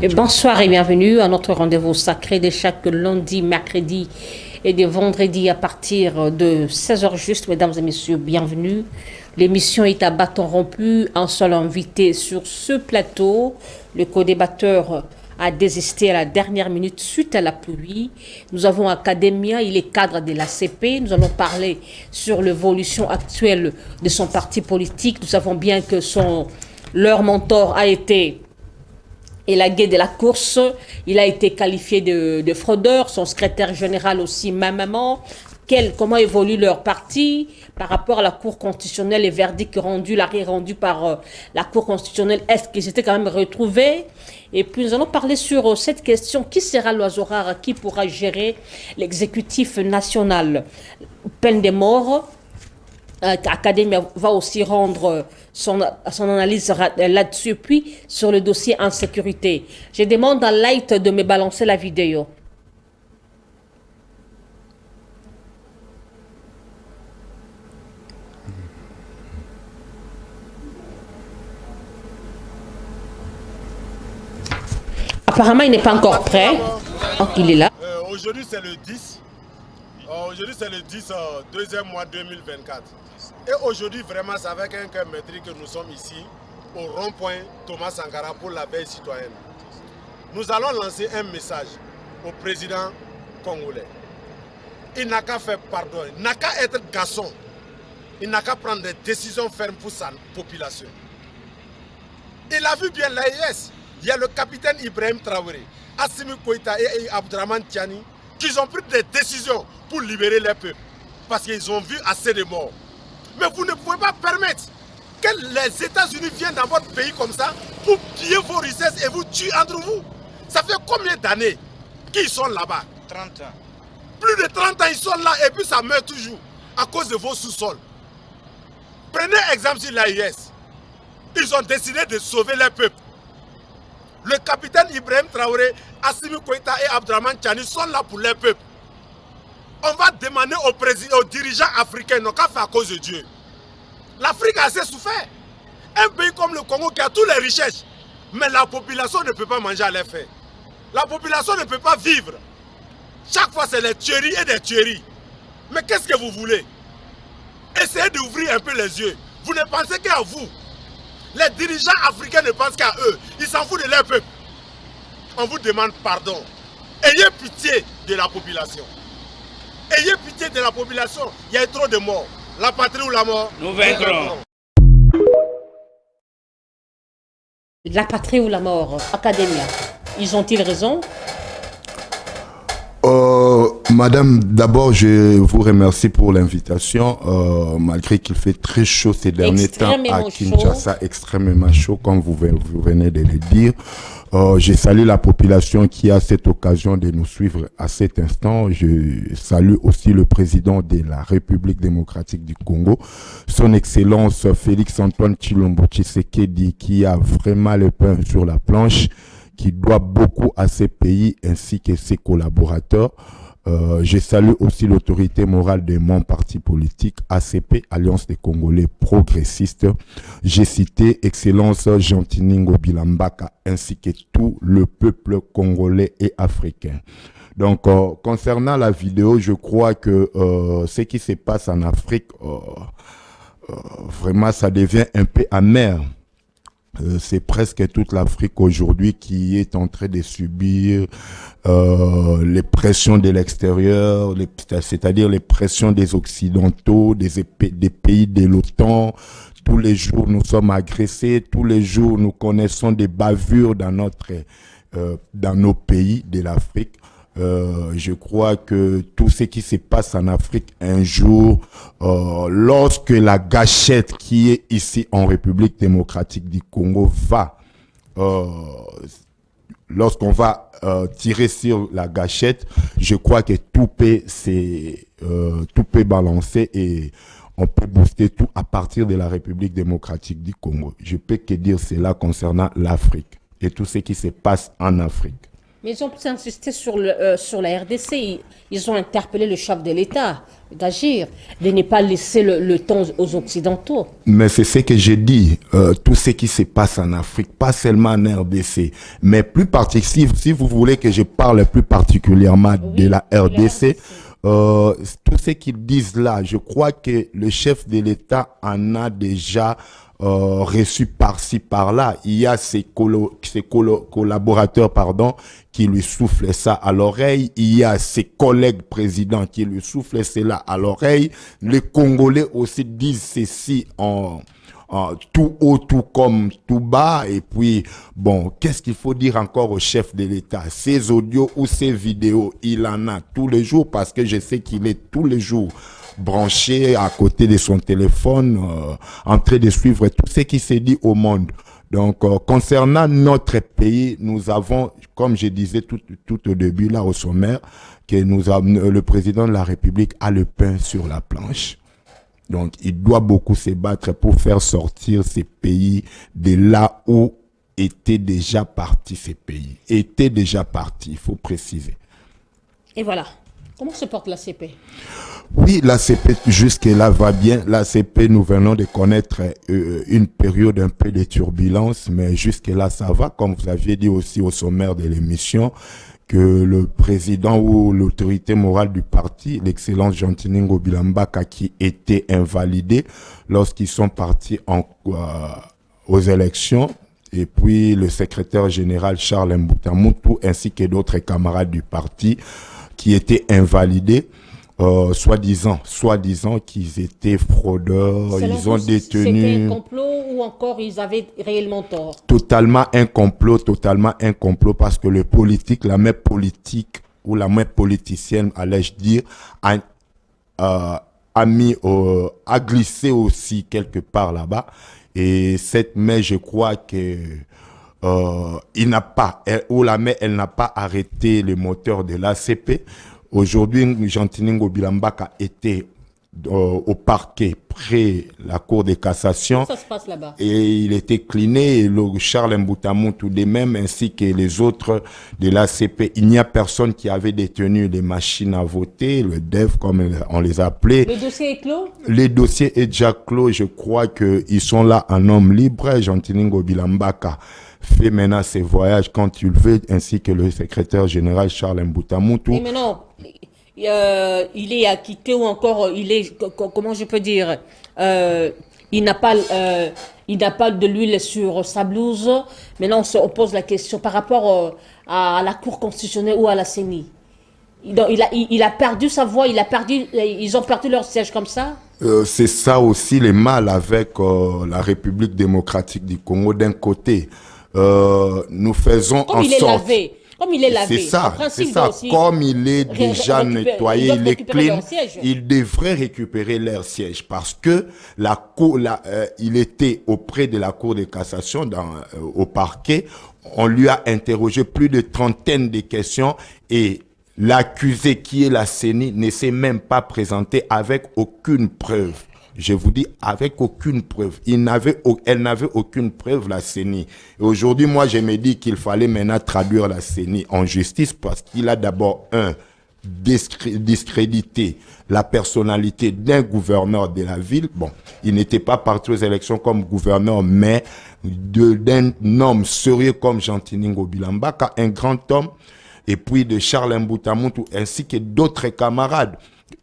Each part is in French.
Et bonsoir et bienvenue à notre rendez-vous sacré de chaque lundi, mercredi et de vendredi à partir de 16h juste. Mesdames et messieurs, bienvenue. L'émission est à bâton rompu. Un seul invité sur ce plateau. Le co-débatteur a désisté à la dernière minute suite à la pluie. Nous avons Academia, il est cadre de l'ACP. Nous allons parler sur l'évolution actuelle de son parti politique. Nous savons bien que leur mentor a été élagué de la course. Il a été qualifié de fraudeur. Son secrétaire général aussi, maman. Comment évolue leur parti par rapport à la Cour constitutionnelle, les verdicts rendus, l'arrêt rendu par la Cour constitutionnelle, est-ce qu'ils étaient quand même retrouvés? Et puis nous allons parler sur cette question, qui sera l'oiseau rare, qui pourra gérer l'exécutif national? Peine de mort. Academia va aussi rendre son analyse là-dessus, puis sur le dossier insécurité. Je demande à Light de me balancer la vidéo. Apparemment, il n'est pas encore prêt. Donc, il est là. Aujourd'hui, c'est le 10. Aujourd'hui, c'est le 10, deuxième mois 2024. Et aujourd'hui, vraiment, c'est avec un cœur meurtri que nous sommes ici, au rond-point Thomas Sankara pour la veille citoyenne. Nous allons lancer un message au président congolais. Il n'a qu'à faire pardon, il n'a qu'à être garçon. Il n'a qu'à prendre des décisions fermes pour sa population. Il a vu bien l'AIS. Il y a le capitaine Ibrahim Traoré, Assimi Koïta et Abdraman Tiani qui ont pris des décisions pour libérer les peuples parce qu'ils ont vu assez de morts. Mais vous ne pouvez pas permettre que les États-Unis viennent dans votre pays comme ça pour piller vos richesses et vous tuer entre vous. Ça fait combien d'années qu'ils sont là-bas? 30 ans. Plus de 30 ans ils sont là et puis ça meurt toujours à cause de vos sous-sols. Prenez exemple sur l'AIS. Ils ont décidé de sauver les peuples. Le capitaine Ibrahim Traoré, Assimi Koïta et Abdraman Tiani sont là pour les peuples. On va demander aux dirigeants africains, non qu'à faire à cause de Dieu. L'Afrique a assez souffert. Un pays comme le Congo qui a toutes les richesses, mais la population ne peut pas manger à l'air fait. La population ne peut pas vivre. Chaque fois, c'est des tueries et des tueries. Mais qu'est-ce que vous voulez? Essayez d'ouvrir un peu les yeux. Vous ne pensez qu'à vous. Les dirigeants africains ne pensent qu'à eux. Ils s'en foutent de leur peuple. On vous demande pardon. Ayez pitié de la population. Ayez pitié de la population. Il y a trop de morts. La patrie ou la mort? Nous vaincrons. La patrie ou la mort? Academia. Ils ont-ils raison? Madame, d'abord, je vous remercie pour l'invitation. Malgré qu'il fait très chaud ces derniers temps à Kinshasa, extrêmement chaud, comme vous venez de le dire. Je salue la population qui a cette occasion de nous suivre à cet instant. Je salue aussi le président de la République démocratique du Congo, son Excellence Félix-Antoine Tshilombo Tshisekedi, qui a vraiment le pain sur la planche, qui doit beaucoup à ces pays ainsi que ses collaborateurs. Je salue aussi l'autorité morale de mon parti politique, ACP, Alliance des Congolais progressistes. J'ai cité Excellence Gentiningo Bilambaka ainsi que tout le peuple congolais et africain. Donc, concernant la vidéo, je crois que ce qui se passe en Afrique, vraiment, ça devient un peu amer. C'est presque toute l'Afrique aujourd'hui qui est en train de subir les pressions de l'extérieur, c'est-à-dire les pressions des Occidentaux, des pays de l'OTAN. Tous les jours, nous sommes agressés. Tous les jours, nous connaissons des bavures dans nos pays de l'Afrique. Je crois que tout ce qui se passe en Afrique un jour, lorsque la gâchette qui est ici en République démocratique du Congo lorsqu'on va tirer sur la gâchette, je crois que tout peut balancer et on peut booster tout à partir de la République démocratique du Congo. Je peux que dire cela concernant l'Afrique et tout ce qui se passe en Afrique. Mais ils ont plus insisté sur la RDC. Ils ont interpellé le chef de l'État d'agir, de ne pas laisser le temps aux Occidentaux. Mais c'est ce que j'ai dit, tout ce qui se passe en Afrique, pas seulement en RDC, mais plus particulièrement, si vous voulez que je parle plus particulièrement de la RDC, tout ce qu'ils disent là, je crois que le chef de l'État en a déjà reçu par-ci, par-là. Il y a ses collaborateurs, qui lui soufflent ça à l'oreille. Il y a ses collègues présidents qui lui soufflent cela à l'oreille. Les Congolais aussi disent ceci tout haut, tout comme tout bas. Et puis, bon, qu'est-ce qu'il faut dire encore au chef de l'État? Ces audios ou ces vidéos, il en a tous les jours parce que je sais qu'il est tous les jours branché à côté de son téléphone, en train de suivre tout ce qui s'est dit au monde. Donc, concernant notre pays, nous avons, comme je disais tout au début, là, au sommaire, que le président de la République a le pain sur la planche. Donc, il doit beaucoup se battre pour faire sortir ces pays de là où étaient déjà partis ces pays. Étaient déjà partis, il faut préciser. Et voilà. Comment se porte l'ACP? Oui, l'ACP jusque-là va bien. L'ACP, nous venons de connaître une période un peu de turbulence, mais jusque-là, ça va. Comme vous aviez dit aussi au sommaire de l'émission, que le président ou l'autorité morale du parti, l'excellence Jean-Tiningo Bilambaka, qui était invalidé lorsqu'ils sont partis aux élections, et puis le secrétaire général Charles Mbutamutu, ainsi que d'autres camarades du parti, qui étaient invalidés, soi-disant qu'ils étaient fraudeurs, ils ont détenu... C'était un complot ou encore ils avaient réellement tort? Totalement un complot, parce que le politique, la main politique ou la main politicienne, allais-je dire, a glissé aussi quelque part là-bas. Et cette main, je crois que la main, elle n'a pas arrêté le moteur de l'ACP. Aujourd'hui, Jean-Tiningo Bilambaka était au parquet près la cour de cassation. Comment ça se passe là-bas? Et il était cliné, et le Charles Mbutamu tout de même, ainsi que les autres de l'ACP. Il n'y a personne qui avait détenu les machines à voter, le DEV comme on les appelait. Le dossier est clos? Les dossiers est déjà clos. Je crois qu'ils sont là en homme libre. Jean-Tiningo Bilambaka fait maintenant ses voyages quand il veut, ainsi que le secrétaire général Charles Mbutamu. Mais maintenant, il est acquitté ou encore il est, comment je peux dire, il n'a pas de l'huile sur sa blouse. Maintenant, on pose la question par rapport à la Cour constitutionnelle ou à la CENI. Il a perdu sa voix, ils ont perdu leur siège comme ça. C'est ça aussi les mal avec la République démocratique du Congo d'un côté. Nous faisons en sorte... Comme il est lavé. C'est ça. Comme il est déjà nettoyé, il est clean, il devrait récupérer leur siège parce que il était auprès de la Cour de cassation au parquet. On lui a interrogé plus de trentaine de questions et l'accusé qui est la CENI ne s'est même pas présenté avec aucune preuve. Je vous dis, avec aucune preuve. Elle n'avait aucune preuve, la CENI. Et aujourd'hui, moi, je me dis qu'il fallait maintenant traduire la CENI en justice parce qu'il a d'abord, discrédité la personnalité d'un gouverneur de la ville. Bon, il n'était pas parti aux élections comme gouverneur, mais d'un homme sérieux comme Jean-Tiningo Bilambaka, un grand homme, et puis de Charles Mbutamutu, ainsi que d'autres camarades.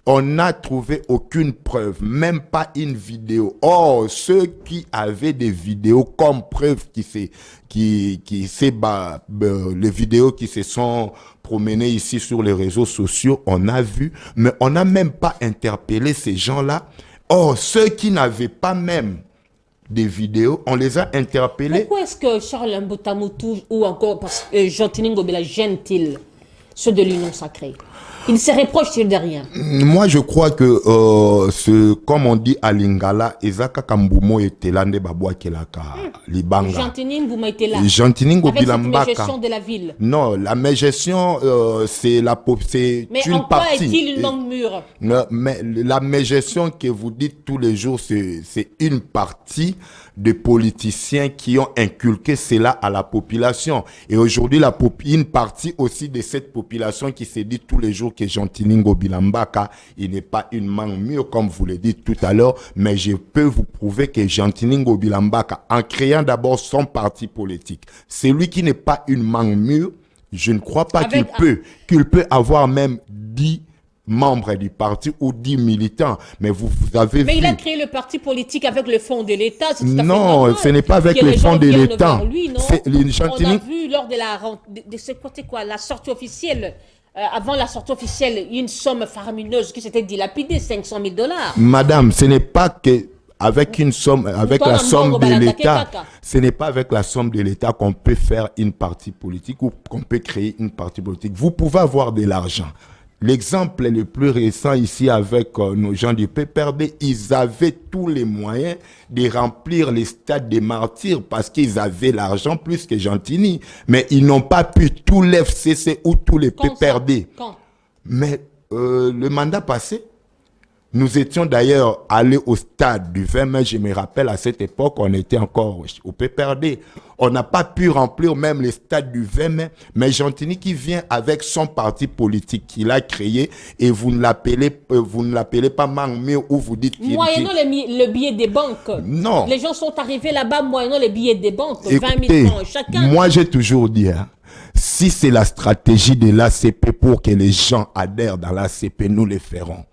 On n'a trouvé aucune preuve, même pas une vidéo. Or, ceux qui avaient des vidéos comme preuve les vidéos qui se sont promenées ici sur les réseaux sociaux, on a vu, mais on n'a même pas interpellé ces gens-là. Or, ceux qui n'avaient pas même des vidéos, on les a interpellés. Pourquoi est-ce que Charles Mbutamutu ou encore Jean-Tiningo Bila gêne-t-il ceux de l'Union sacrée. Ils se reprochent de rien. Moi, je crois que, comme on dit à Lingala, Ezaka Kambumo était là, ne babwa kelaka, Libanga. Jean-Tini Mbouma était là. Jean-Tini avec Bilambaka. cette gestion de la ville. Non, la mégestion, c'est une partie. Mais en quoi est-il une longue mûre? Mais la mégestion que vous dites tous les jours, c'est une partie de politiciens qui ont inculqué cela à la population. Et aujourd'hui, une partie aussi de cette population qui se dit tous les jours que Jean-Tini Bilambaka, il n'est pas une mangue mûre, comme vous le dites tout à l'heure, mais je peux vous prouver que Jean-Tini Bilambaka, en créant d'abord son parti politique, c'est lui qui n'est pas une mangue mûre, je ne crois pas qu'il peut avoir même 10 membres du parti ou 10 militants. Mais vous avez Mais vu... il a créé le parti politique avec le fonds de l'État. Non, ce n'est pas avec le fonds de l'État. On a vu lors de la sortie officielle, avant la sortie officielle, une somme faramineuse qui s'était dilapidée, 500 000 $. Madame, ce n'est pas que... Avec une somme, avec la somme de l'État, ce n'est pas avec la somme de l'État qu'on peut faire une partie politique ou qu'on peut créer une partie politique. Vous pouvez avoir de l'argent. L'exemple le plus récent ici avec nos gens du PPRD, ils avaient tous les moyens de remplir les stades des martyrs parce qu'ils avaient l'argent plus que Jean-Tini. Mais ils n'ont pas pu tout l'FCC ou tous les PPRD. Mais le mandat passé, nous étions d'ailleurs allés au stade du 20 mai, je me rappelle à cette époque, on était encore au PPRD. On n'a pas pu remplir même les stades du 20 mai, mais Jean-Tini qui vient avec son parti politique qu'il a créé et vous ne l'appelez pas Mangmé ou vous dites qu'il... Moyennant le billet des banques. Non. Les gens sont arrivés là-bas moyennant les billets des banques, Écoutez, 20 000 francs chacun. Moi j'ai toujours dit, si c'est la stratégie de l'ACP pour que les gens adhèrent dans l'ACP, nous les ferons.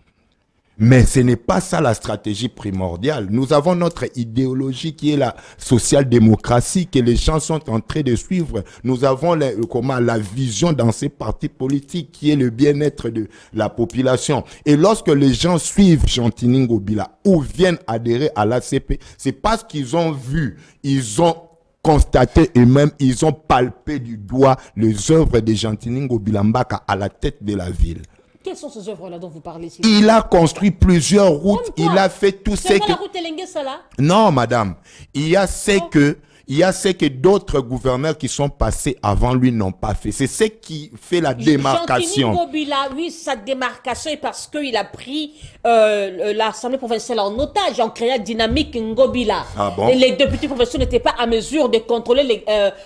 Mais ce n'est pas ça la stratégie primordiale. Nous avons notre idéologie qui est la social-démocratie que les gens sont en train de suivre. Nous avons la vision dans ces partis politiques qui est le bien-être de la population. Et lorsque les gens suivent Jean-Tini Ngobila ou viennent adhérer à l'ACP, c'est parce qu'ils ont vu, ils ont constaté et même ils ont palpé du doigt les œuvres de Jean-Tini Ngobila Mbaka à la tête de la ville. Quelles sont ces œuvres-là dont vous parlez? Il a construit plusieurs routes. Il a fait tout ce que... la route Elengue-Sala? Non, madame. Il y a ce que d'autres gouverneurs qui sont passés avant lui n'ont pas fait. C'est ce qui fait la démarcation. Jean-Tini Ngobila, oui, sa démarcation est parce qu'il a pris l'Assemblée provinciale en otage en créant Dynamique Ngobila. Ah bon? Et les députés provinciaux n'étaient pas à mesure de contrôler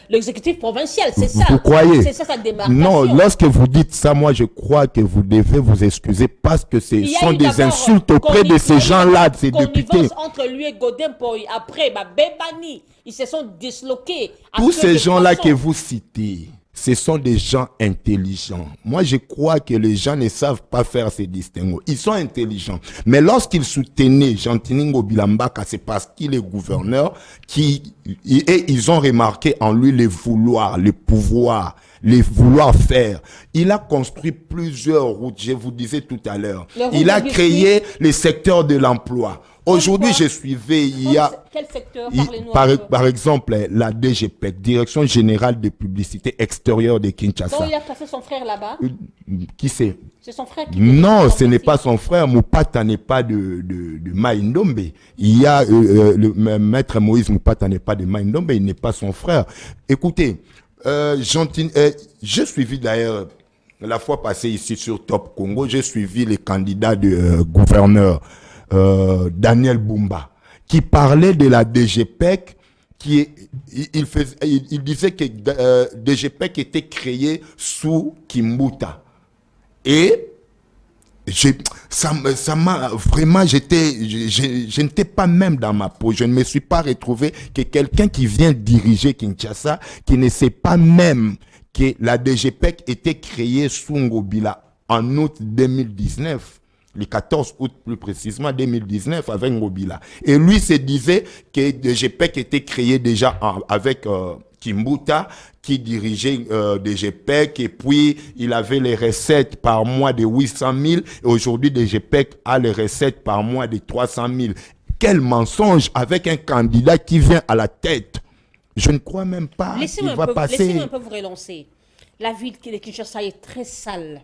l'exécutif provincial. C'est ça. Vous croyez? C'est ça sa démarcation. Non, lorsque vous dites ça, moi je crois que vous devez vous excuser parce que ce sont des insultes auprès de ces gens-là, de ces députés. Entre lui et Godin Poy, après, Bébani, ils se sont disloqués. Tous ces gens-là que vous citez, ce sont des gens intelligents. Moi, je crois que les gens ne savent pas faire ces distinguos. Ils sont intelligents. Mais lorsqu'ils soutenaient Jean-Tini Ngobila Mbaka, c'est parce qu'il est gouverneur et ils ont remarqué en lui le vouloir, le pouvoir, les vouloir faire. Il a construit plusieurs routes, je vous disais tout à l'heure. Il a créé les secteurs de l'emploi. Aujourd'hui, je suivais, il y a... Quel secteur? Par exemple, la DGPEC, Direction Générale de Publicité Extérieure de Kinshasa. Donc, il a placé son frère là-bas? Qui c'est? C'est son frère qui... Non, ce n'est pas son frère. Moupata n'est pas de Maïndombe. Il y a le maître Moïse Moupata n'est pas de Maïndombe, il n'est pas son frère. Écoutez, j'ai suivi d'ailleurs, la fois passée ici sur Top Congo, j'ai suivi les candidats de gouverneur Daniel Bumba, qui parlait de la DGPEC, il disait que DGPEC était créé sous Kimbuta. Et ça m'a vraiment, je n'étais pas même dans ma peau. Je ne me suis pas retrouvé que quelqu'un qui vient diriger Kinshasa, qui ne sait pas même que la DGPEC était créée sous Ngobila en août 2019. Le 14 août plus précisément 2019 avec Ngobila. Et lui se disait que DGPEC était créé déjà avec Kimbuta qui dirigeait DGPEC et puis il avait les recettes par mois de 800 000 et aujourd'hui DGPEC a les recettes par mois de 300 000. Quel mensonge avec un candidat qui vient à la tête. Je ne crois même pas qu'il va passer. Laissez-moi un peu vous relancer. La ville de Kinshasa est très sale.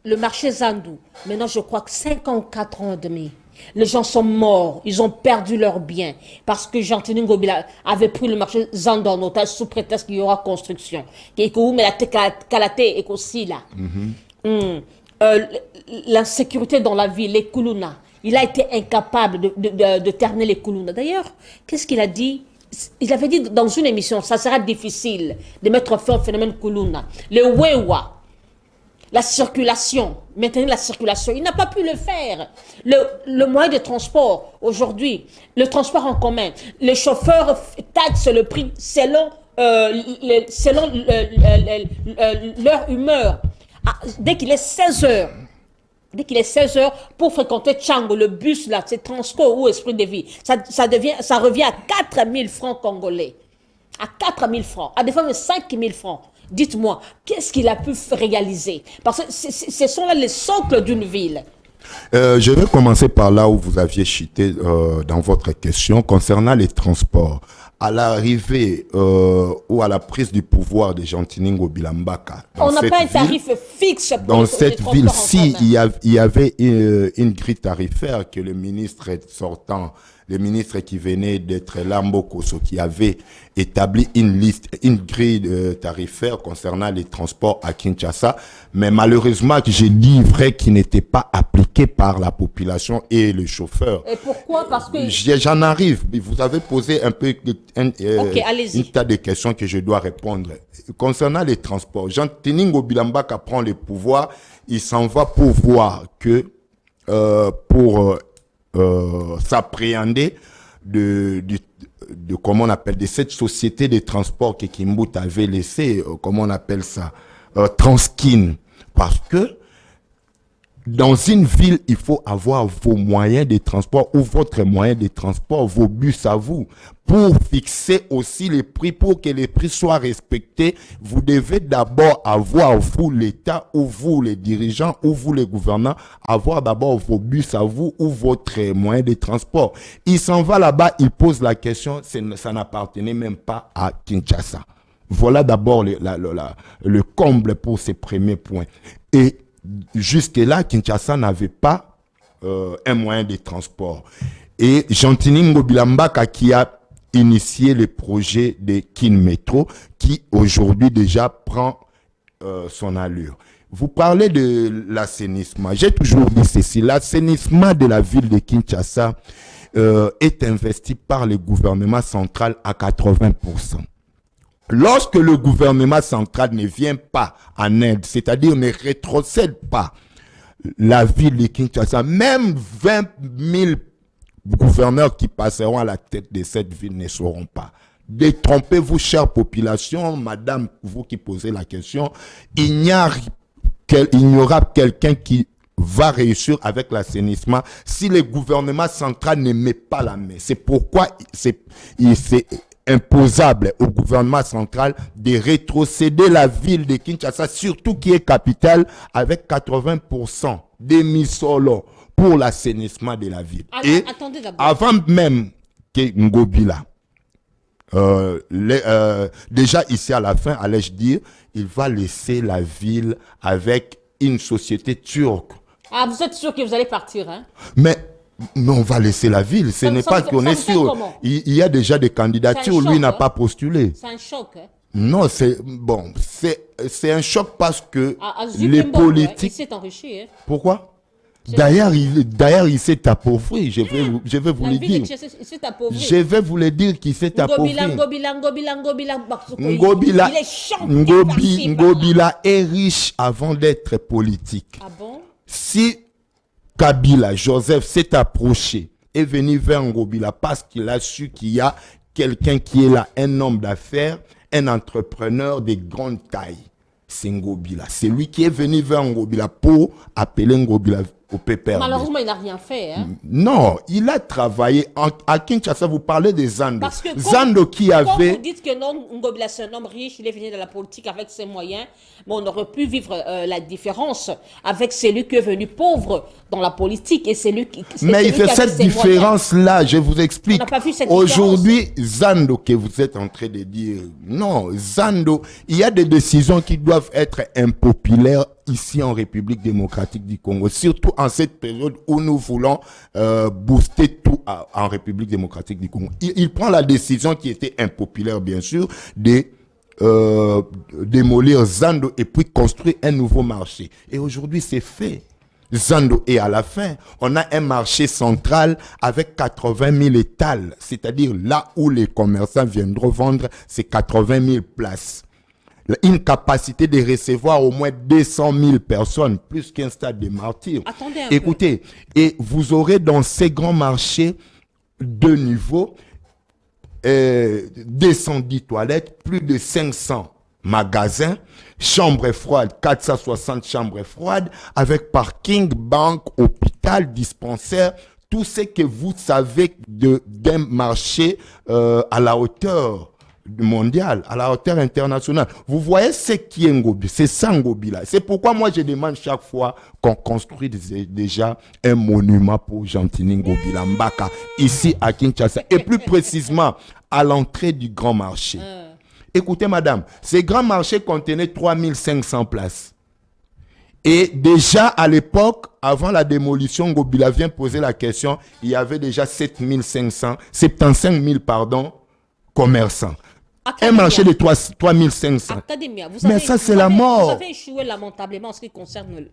Le marché Zandou, maintenant je crois que 54 ans et demi. Les gens sont morts, ils ont perdu leurs biens parce que Jean-Tini Ngobila avait pris le marché Zandou en otage sous prétexte qu'il y aura construction. L'insécurité dans la ville, les Koulouna. Il a été incapable de terner les Koulouna. D'ailleurs, qu'est-ce qu'il a dit? Il avait dit dans une émission, ça sera difficile de mettre fin au phénomène Koulouna. Le Wewa. La circulation, maintenir la circulation, il n'a pas pu le faire. Le moyen de transport, aujourd'hui, le transport en commun, les chauffeurs taxent le prix selon leur humeur. Dès qu'il est 16 heures, pour fréquenter Tchango, le bus là, c'est Transco ou Esprit de Vie, ça revient à 4 000 francs congolais. À 4 000 francs, à des fois de 5 000 francs. Dites-moi, qu'est-ce qu'il a pu réaliser? Parce que ce sont là les socles d'une ville. Je vais commencer par là où vous aviez chuté dans votre question concernant les transports. À l'arrivée ou à la prise du pouvoir de Jean-Tini Ngobila Mbaka. On n'a pas un tarif fixe pour dans cette ville-ci, il y avait une grille tarifaire que le ministre sortant, le ministre qui venait d'être Lambo Kosso, qui avait établi une grille tarifaire concernant les transports à Kinshasa, mais malheureusement, j'ai dit vrai qu'il n'était pas appliqué par la population et le chauffeur. Et pourquoi? Parce que j'en arrive. Vous avez posé un peu un tas de questions que je dois répondre. Concernant les transports, Jean-Tini Ngobila Mbaka prend le pouvoir, il s'en va pour voir que pour s'appréhender de comment on appelle, de cette société de transport que Kimbout avait laissé, comment on appelle ça, Transkin. Parce que dans une ville, il faut avoir vos moyens de transport ou votre moyen de transport, vos bus à vous. Pour fixer aussi les prix, pour que les prix soient respectés, vous devez d'abord avoir, vous l'État, ou vous les dirigeants, ou vous les gouvernants, avoir d'abord vos bus à vous ou votre moyen de transport. Il s'en va là-bas, il pose la question, ça n'appartenait même pas à Kinshasa. Voilà d'abord le comble pour ces premiers points. Et jusque-là, Kinshasa n'avait pas un moyen de transport. Et Jean-Tini Ngobila Mbaka qui a initié le projet de Kin Metro, qui aujourd'hui déjà prend son allure. Vous parlez de l'assainissement. J'ai toujours dit ceci. L'assainissement de la ville de Kinshasa est investi par le gouvernement central à 80%. Lorsque le gouvernement central ne vient pas en aide, c'est-à-dire ne rétrocède pas la ville de Kinshasa, même 20 000 gouverneurs qui passeront à la tête de cette ville ne sauront pas. Détrompez-vous, chère population, madame, vous qui posez la question, il n'y aura quelqu'un qui va réussir avec l'assainissement si le gouvernement central ne met pas la main. C'est pourquoi c'est imposable au gouvernement central de rétrocéder la ville de Kinshasa, surtout qui est capitale, avec 80% d'émissions pour l'assainissement de la ville. Et avant même que Ngobila, déjà ici à la fin, allais-je dire, il va laisser la ville avec une société turque. Ah, vous êtes sûr que vous allez partir, hein? Mais on va laisser la ville. Ce n'est pas qu'on est sûr. Il y a déjà des candidatures. Lui n'a pas postulé. C'est un choc. Hein? Non, c'est bon. C'est un choc parce que les politiques. Il s'est enrichi. Hein? Pourquoi? D'ailleurs, il s'est appauvri. Je vais vous le dire. Je vais vous le dire qu'il s'est appauvri. Ngobila est riche avant d'être politique. Ah bon? Si Kabila, Joseph, s'est approché, est venu vers Ngobila parce qu'il a su qu'il y a quelqu'un qui est là, un homme d'affaires, un entrepreneur de grande taille. C'est Ngobila. C'est lui qui est venu vers Ngobila pour appeler Ngobila au PPRD. Malheureusement, il n'a rien fait. Hein? Non, il a travaillé à Kinshasa. Vous parlez de Zando. Parce que Zando qui avait... Quand vous dites que non, Ngobila c'est un homme riche, il est venu de la politique avec ses moyens, mais on aurait pu vivre la différence avec celui qui est venu pauvre dans la politique et celui qui... Mais il fait cette différence-là, je vous explique. On n'a pas vu cette Aujourd'hui, Zando que vous êtes en train de dire, non, Zando, il y a des décisions qui doivent être impopulaires ici en République démocratique du Congo, surtout en cette période où nous voulons booster tout en République démocratique du Congo. Il prend la décision qui était impopulaire, bien sûr, de démolir Zando et puis construire un nouveau marché. Et aujourd'hui, c'est fait. Zando est à la fin. On a un marché central avec 80 000 étals, c'est-à-dire là où les commerçants viendront vendre ces 80 000 places. Une capacité de recevoir au moins 200 000 personnes, plus qu'un stade de martyrs. Écoutez, et vous aurez dans ces grands marchés 2 niveaux, 210 toilettes, plus de 500 magasins, chambres froides, 460 chambres froides, avec parking, banque, hôpital, dispensaire, tout ce que vous savez d'un marché à la hauteur mondiale, à la hauteur internationale. Vous voyez ce qui est Ngobi, c'est ça Ngobi là. C'est pourquoi moi je demande chaque fois qu'on construise déjà un monument pour Gentini Ngobi Mbaka, ici à Kinshasa, et plus précisément à l'entrée du grand marché. Écoutez madame, ces grands marchés contenaient 3500 places. Et déjà à l'époque, avant la démolition, Ngobila vient poser la question, il y avait déjà 75 000 commerçants. Academia. Un marché de 3500. Academia, mais ça, c'est la mort. Vous avez échoué lamentablement en ce qui concerne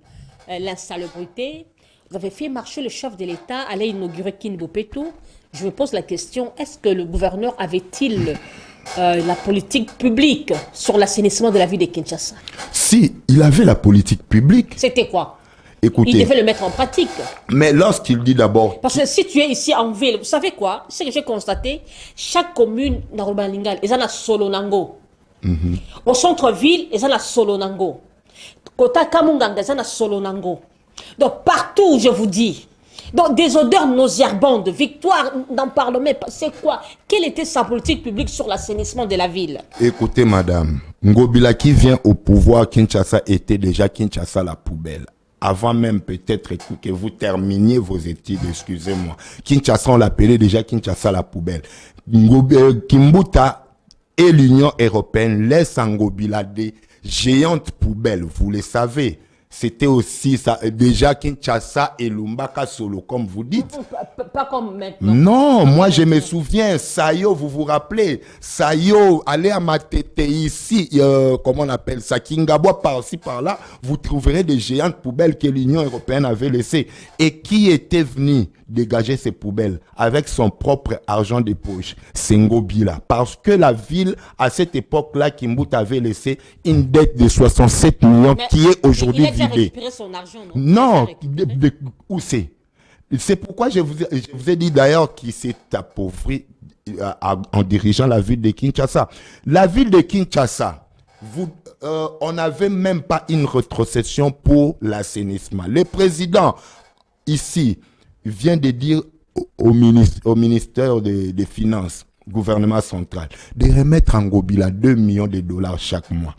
l'insalubrité. Vous avez fait marcher le chef de l'État, aller inaugurer Kinbopeto. Je me pose la question, est-ce que le gouverneur avait-il la politique publique sur l'assainissement de la ville de Kinshasa? Si, il avait la politique publique. C'était quoi? Écoutez, il devait le mettre en pratique. Mais lorsqu'il dit d'abord... Parce que si tu es ici en ville, vous savez quoi? Ce que j'ai constaté, chaque commune dans Rubalingal, ils ont la Solonango. Au centre-ville, ils ont la Solonango. Kota Kamunganga, ils ont la Solonango. Donc partout, je vous dis, donc des odeurs nauséabondes, Victoire n'en parle même pas. C'est quoi? Quelle était sa politique publique sur l'assainissement de la ville? Écoutez madame, Ngobila qui vient au pouvoir, Kinshasa était déjà Kinshasa la poubelle. Avant même peut-être que vous terminiez vos études, excusez-moi. Kinshasa, on l'appelait déjà Kinshasa la poubelle. Kimbuta et l'Union européenne laissent en Ngobila des géantes poubelles, vous le savez. C'était aussi ça, déjà Kinshasa et Lumbaka Solo, comme vous dites. Pas comme maintenant. Non, moi je me souviens, Sayo, vous vous rappelez, Sayo, allez à Matete ici, comment on appelle ça, Kingabwa par-ci par-là, vous trouverez des géantes poubelles que l'Union européenne avait laissées. Et qui était venu dégager ces poubelles avec son propre argent de poche? C'est Ngobila. Parce que la ville, à cette époque-là, Kimbuta avait laissé une dette de 67 millions qui est aujourd'hui vidée. Récupérer son argent, non? Non, où c'est? C'est pourquoi je vous ai dit d'ailleurs qu'il s'est appauvri en dirigeant la ville de Kinshasa. La ville de Kinshasa, on n'avait même pas une rétrocession pour l'assainissement. Le président, ici, vient de dire au ministère des Finances, gouvernement central, de remettre en Ngobila 2 millions de dollars chaque mois.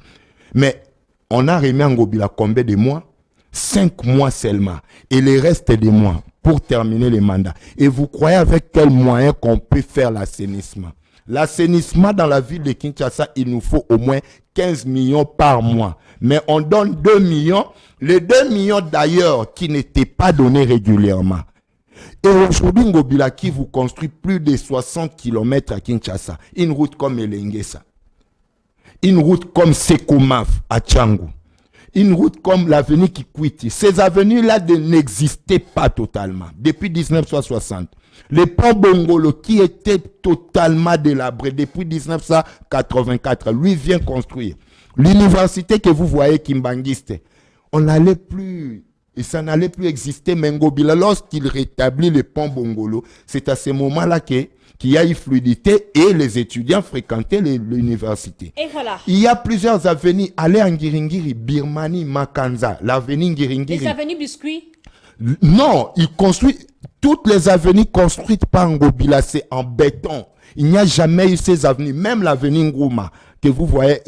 Mais on a remis en Ngobila combien de mois? 5 mois seulement. Et le reste des mois pour terminer les mandats. Et vous croyez avec quels moyens qu'on peut faire l'assainissement? L'assainissement dans la ville de Kinshasa, il nous faut au moins 15 millions par mois. Mais on donne 2 millions. Les 2 millions d'ailleurs qui n'étaient pas donnés régulièrement. Et aujourd'hui, Ngobila qui vous construit plus de 60 km à Kinshasa. Une route comme Elengesa. Une route comme Sekoumaf à Tchangou. Une route comme l'avenue Kikwiti. Ces avenues-là n'existaient pas totalement depuis 1960. Le pont Bongolo qui était totalement délabré depuis 1984, lui vient construire. L'université que vous voyez, Kimbangiste, on n'allait plus, et ça n'allait plus exister. Mais Ngobila, lorsqu'il rétablit le pont Bongolo, c'est à ce moment-là qu'il y a eu fluidité et les étudiants fréquentaient l'université. Et voilà. Il y a plusieurs avenues. Allez en Ngiringiri, Birmanie, Makanza, l'avenue Ngiringiri. Les avenues Biscuit. Non, il construit toutes les avenues construites par Ngobila, c'est en béton. Il n'y a jamais eu ces avenues. Même l'avenue Ngouma, que vous voyez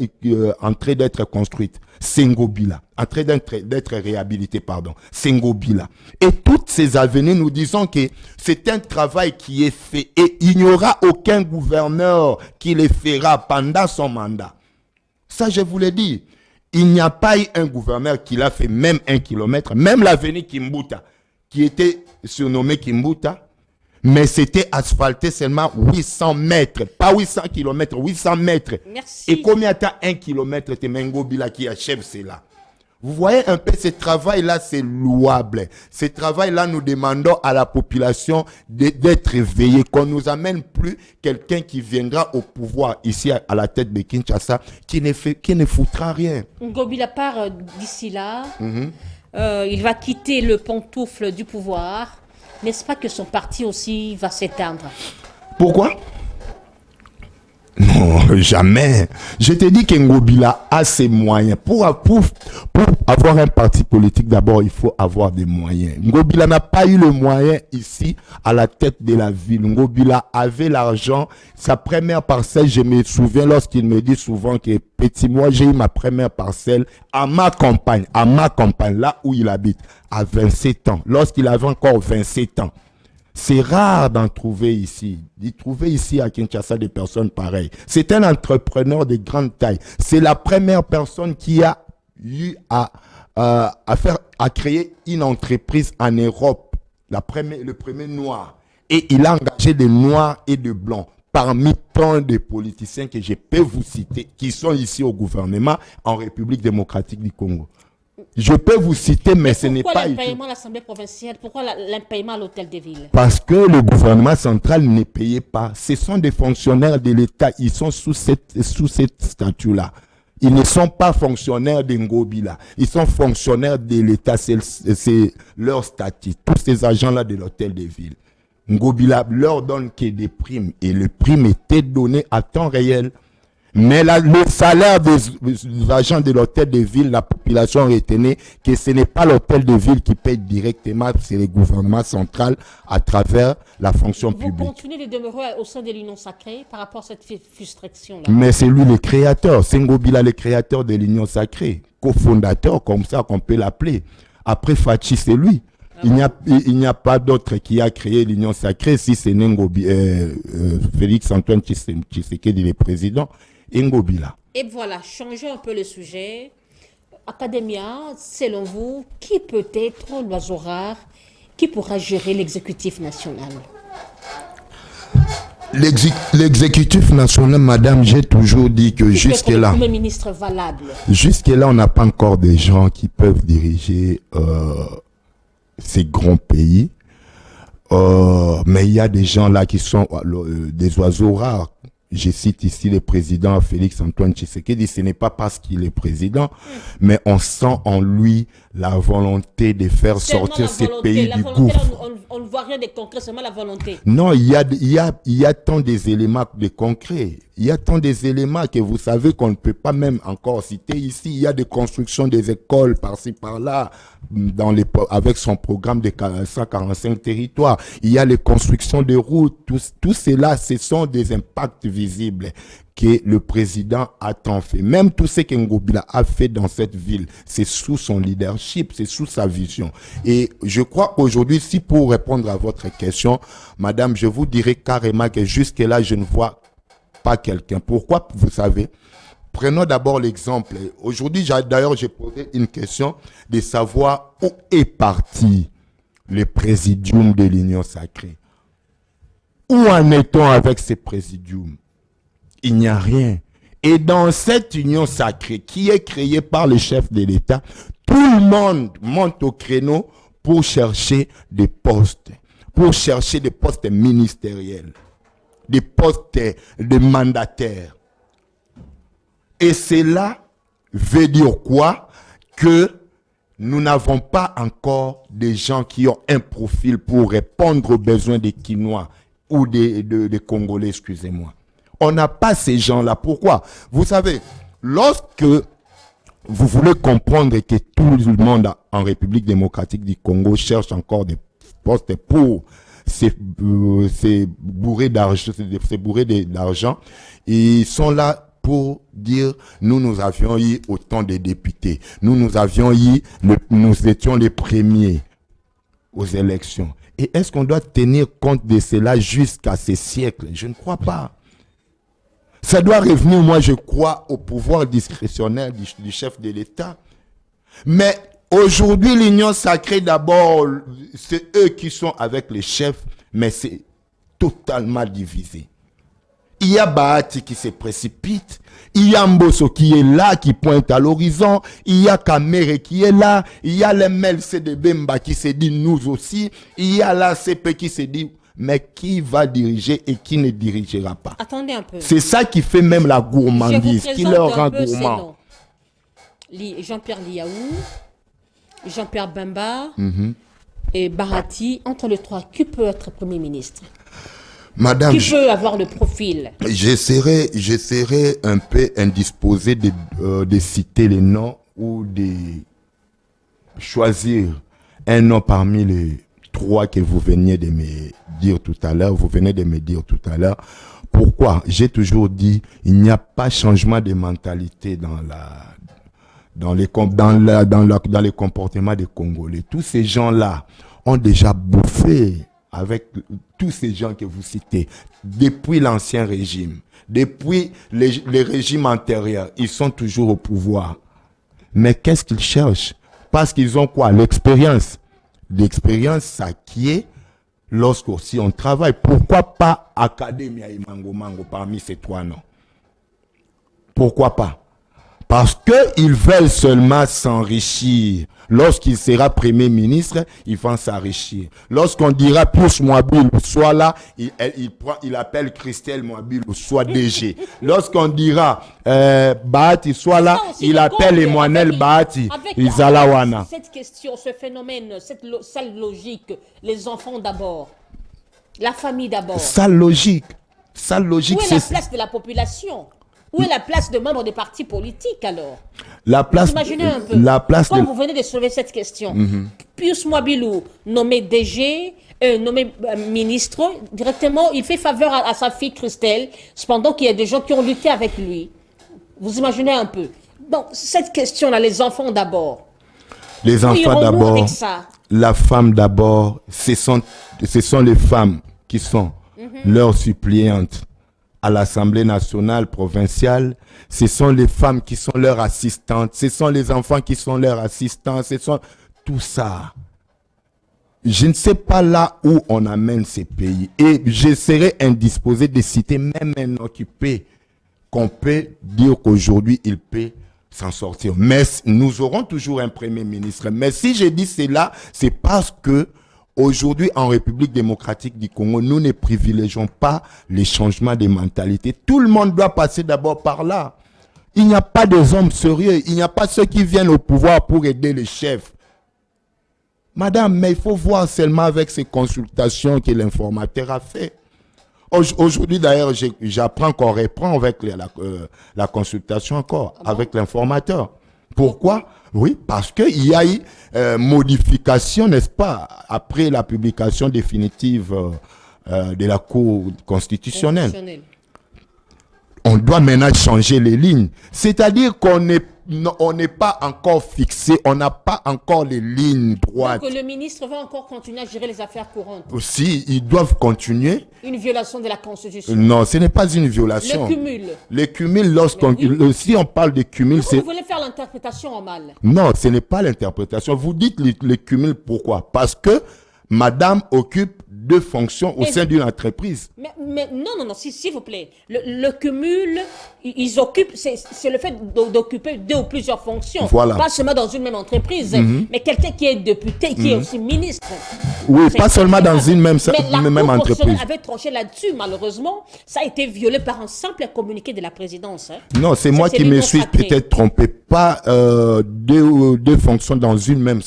en train d'être construite, c'est Ngobila. En train d'être réhabilité, pardon. C'est Ngobila. Et toutes ces avenues, nous disons que c'est un travail qui est fait. Et il n'y aura aucun gouverneur qui le fera pendant son mandat. Ça, je vous l'ai dit. Il n'y a pas eu un gouverneur qui l'a fait même 1 kilomètre. Même l'avenue Kimbuta, qui était surnommée Kimbuta, mais c'était asphalté seulement 800 mètres. Pas 800 kilomètres, 800 mètres. Merci. Et combien t'as 1 kilomètre, c'est Ngobila qui achève cela. Vous voyez un peu, ce travail-là, c'est louable. Ce travail-là, nous demandons à la population d'être éveillée, qu'on ne nous amène plus quelqu'un qui viendra au pouvoir ici à la tête de Kinshasa, qui ne foutra rien. Ngobila part d'ici là. Il va quitter le pantoufle du pouvoir. N'est-ce pas que son parti aussi va s'éteindre? Pourquoi? Non, jamais. Je te dis qu'Ngobila a ses moyens. Pour avoir un parti politique, d'abord, il faut avoir des moyens. Ngobila n'a pas eu le moyen ici à la tête de la ville. Ngobila avait l'argent. Sa première parcelle, je me souviens lorsqu'il me dit souvent que petit, moi j'ai eu ma première parcelle à ma campagne, là où il habite, à 27 ans. Lorsqu'il avait encore 27 ans. C'est rare d'en trouver ici. D'y trouver ici à Kinshasa des personnes pareilles. C'est un entrepreneur de grande taille. C'est la première personne qui a eu à créer une entreprise en Europe. Le premier noir. Et il a engagé des noirs et des blancs. Parmi tant de politiciens que je peux vous citer, qui sont ici au gouvernement en République démocratique du Congo. Je peux vous citer, mais ce n'est pas... Pourquoi l'impayement à l'Assemblée provinciale? Pourquoi l'impayement à l'Hôtel des Villes? Parce que le gouvernement central ne payait pas. Ce sont des fonctionnaires de l'État. Ils sont sous cette statut-là. Ils ne sont pas fonctionnaires d'Ngobila. Ils sont fonctionnaires de l'État. C'est leur statut. Tous ces agents-là de l'Hôtel des Villes. Ngobila leur donne que des primes. Et les primes étaient données à temps réel. Mais le salaire des agents de l'hôtel de ville, la population retenait que ce n'est pas l'hôtel de ville qui paye directement, c'est le gouvernement central à travers la fonction publique. Vous continuez de demeurer au sein de l'Union sacrée par rapport à cette frustration-là? Mais c'est lui le créateur, c'est Ngobila le créateur de l'Union sacrée, cofondateur comme ça qu'on peut l'appeler. Après Fachi, c'est lui. Il n'y a pas d'autre qui a créé l'Union sacrée si c'est Félix Antoine Tshisekedi, le président. Ngobila. Et voilà, changeons un peu le sujet. Academia, selon vous, qui peut être l'oiseau rare qui pourra gérer l'exécutif national? L'exécutif national, madame, j'ai toujours dit que jusque-là, comme ministre valable. Jusque-là, on n'a pas encore des gens qui peuvent diriger ces grands pays. Mais il y a des gens là qui sont des oiseaux rares. Je cite ici le président Félix Antoine Tshisekedi. Ce n'est pas parce qu'il est président, mais on sent en lui la volonté de faire sortir ces pays du gouffre. On ne voit rien de concret, seulement la volonté. Non, il y a tant des éléments de concret. Il y a tant des éléments que vous savez qu'on ne peut pas même encore citer ici. Il y a des constructions des écoles par-ci, par-là, avec son programme de 145 territoires. Il y a les constructions de routes. Tout cela, ce sont des impacts visibles que le président a tant fait. Même tout ce que Ngobila a fait dans cette ville, c'est sous son leadership, c'est sous sa vision. Et je crois qu'aujourd'hui, si pour répondre à votre question, madame, je vous dirais carrément que jusque-là, je ne vois pas quelqu'un. Pourquoi? Vous savez, prenons d'abord l'exemple. Aujourd'hui, d'ailleurs, j'ai posé une question de savoir où est parti le présidium de l'Union sacrée. Où en est-on avec ce présidium? Il n'y a rien. Et dans cette union sacrée qui est créée par le chef de l'État, tout le monde monte au créneau pour chercher des postes ministériels, des postes de mandataires. Et cela veut dire quoi? Que nous n'avons pas encore des gens qui ont un profil pour répondre aux besoins des Quinois ou des Congolais, excusez-moi. On n'a pas ces gens-là. Pourquoi? Vous savez, lorsque vous voulez comprendre que tout le monde en République démocratique du Congo cherche encore des postes pour c'est bourré d'argent. Ils sont là pour dire nous avions eu autant de députés. Nous étions les premiers aux élections. Et est-ce qu'on doit tenir compte de cela jusqu'à ces siècles? Je ne crois pas. Ça doit revenir, moi je crois, au pouvoir discrétionnaire du chef de l'État. Mais aujourd'hui, l'Union sacrée, d'abord, c'est eux qui sont avec les chefs, mais c'est totalement divisé. Il y a Bahati qui se précipite, il y a Mbosso qui est là, qui pointe à l'horizon, il y a Kamere qui est là, il y a l'MLC de Bemba qui se dit nous aussi, il y a l'ACP qui se dit mais qui va diriger et qui ne dirigera pas. Attendez un peu. C'est ça qui fait même la gourmandise, qui leur rend gourmand. Jean-Pierre Liaou, Jean-Pierre Bemba et Bahati, entre les trois, qui peut être Premier ministre? Madame, qui peut avoir le profil? J'essaierai un peu indisposé de citer les noms ou de choisir un nom parmi les trois que vous venez de me dire tout à l'heure. Pourquoi? J'ai toujours dit, il n'y a pas changement de mentalité dans les comportements des Congolais. Tous ces gens-là ont déjà bouffé avec tous ces gens que vous citez, depuis l'ancien régime, depuis les régimes antérieurs, ils sont toujours au pouvoir. Mais qu'est-ce qu'ils cherchent? Parce qu'ils ont quoi? L'expérience. L'expérience s'acquiert lorsqu'aussi on travaille. Pourquoi pas Academia et Mango parmi ces trois noms? Pourquoi pas? Parce qu'ils veulent seulement s'enrichir. Lorsqu'il sera Premier ministre, ils vont s'enrichir. Lorsqu'on dira Pius Mwabilu soit là, il appelle Christelle Mwabilu soit DG. Lorsqu'on dira Bahati soit là, il appelle Emmanuel Bahati Izalawana. Cette question, ce phénomène, cette logique, les enfants d'abord, la famille d'abord. Sa logique, Où est la place de la population? Où est la place de membres des partis politiques alors? Imaginez un peu. Quand vous venez de soulever cette question, Pius Mwabilu, nommé DG, nommé ministre, directement, il fait faveur à sa fille Christelle, cependant qu'il y a des gens qui ont lutté avec lui. Vous imaginez un peu. Donc, cette question-là, les enfants d'abord. Les enfants d'abord, la femme d'abord, ce sont les femmes qui sont leurs suppléantes à l'Assemblée nationale provinciale. Ce sont les femmes qui sont leurs assistantes, ce sont les enfants qui sont leurs assistants, ce sont tout ça. Je ne sais pas là où on amène ces pays. Et je serais indisposé de citer même un occupé qu'on peut dire qu'aujourd'hui il peut s'en sortir. Mais nous aurons toujours un Premier ministre. Mais si je dis cela, c'est parce que aujourd'hui, en République démocratique du Congo, nous ne privilégions pas les changements de mentalité. Tout le monde doit passer d'abord par là. Il n'y a pas des hommes sérieux. Il n'y a pas ceux qui viennent au pouvoir pour aider les chefs. Madame, mais il faut voir seulement avec ces consultations que l'informateur a fait. Aujourd'hui, d'ailleurs, j'apprends qu'on reprend avec la consultation encore, avec l'informateur. Pourquoi? Oui, parce qu'il y a eu modification, n'est-ce pas, après la publication définitive de la Cour constitutionnelle. On doit maintenant changer les lignes. C'est-à-dire qu'on n'est pas encore fixé, on n'a pas encore les lignes droites. Donc le ministre va encore continuer à gérer les affaires courantes. Aussi, ils doivent continuer. Une violation de la Constitution. Non, ce n'est pas une violation. Le cumul. Le cumul, si on parle de cumul, c'est... Vous voulez faire l'interprétation en mal? Non, ce n'est pas l'interprétation. Vous dites le cumul, pourquoi? Parce que madame occupe deux fonctions au sein d'une entreprise. Mais non, s'il vous plaît. Le cumul, ils occupent, c'est le fait d'occuper deux ou plusieurs fonctions. Voilà. Pas seulement dans une même entreprise, mais quelqu'un qui est député, qui est aussi ministre. Oui, pas seulement dans une même entreprise. Mais la Cour avait tranché là-dessus, malheureusement. Ça a été violé par un simple communiqué de la présidence. Non, c'est moi qui me suis peut-être trompé. Pas deux fonctions dans une